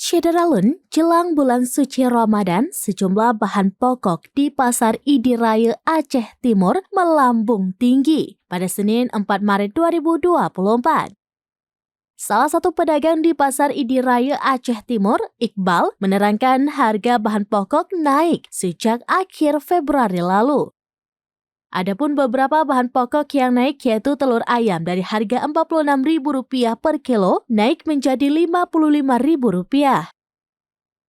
Syederalun, jelang bulan suci Ramadan, sejumlah bahan pokok di Pasar Idiraya Aceh Timur melambung tinggi pada Senin 4 Maret 2024. Salah satu pedagang di Pasar Idiraya Aceh Timur, Iqbal, menerangkan harga bahan pokok naik sejak akhir Februari lalu. Adapun beberapa bahan pokok yang naik yaitu telur ayam dari harga Rp46.000 per kilo naik menjadi Rp55.000.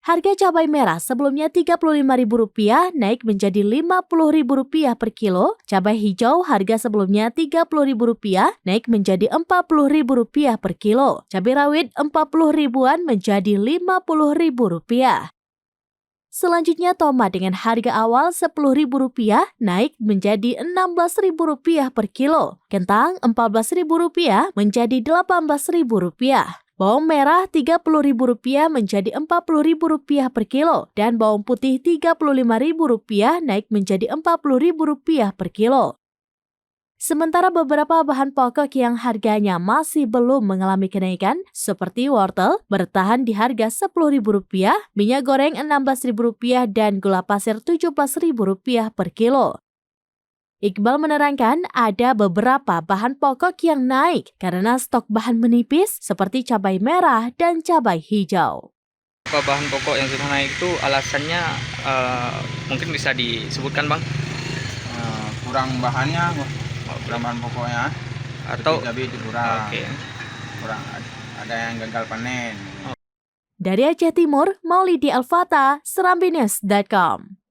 Harga cabai merah sebelumnya Rp35.000 naik menjadi Rp50.000 per kilo. Cabai hijau harga sebelumnya Rp30.000 naik menjadi Rp40.000 per kilo. Cabai rawit Rp40.000 menjadi Rp50.000. Selanjutnya tomat dengan harga awal Rp10.000 naik menjadi Rp16.000 per kilo. Kentang Rp14.000 menjadi Rp18.000. Bawang merah Rp30.000 menjadi Rp40.000 per kilo. Dan bawang putih Rp35.000 naik menjadi Rp40.000 per kilo. Sementara beberapa bahan pokok yang harganya masih belum mengalami kenaikan, seperti wortel, bertahan di harga Rp10.000, minyak goreng Rp16.000, dan gula pasir Rp17.000 per kilo. Iqbal menerangkan ada beberapa bahan pokok yang naik karena stok bahan menipis seperti cabai merah dan cabai hijau. Bahan pokok yang sudah naik itu alasannya mungkin bisa disebutkan, Bang? Kurang bahannya, kurang bahan pokoknya, atau cabai itu kurang. Okay. Kurang ada yang gagal panen. Dari Aceh Timur, Maulidi Alfata, serambinews.com.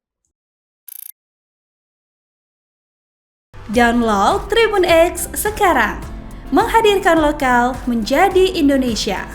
Download Tribun X sekarang, menghadirkan lokal menjadi Indonesia.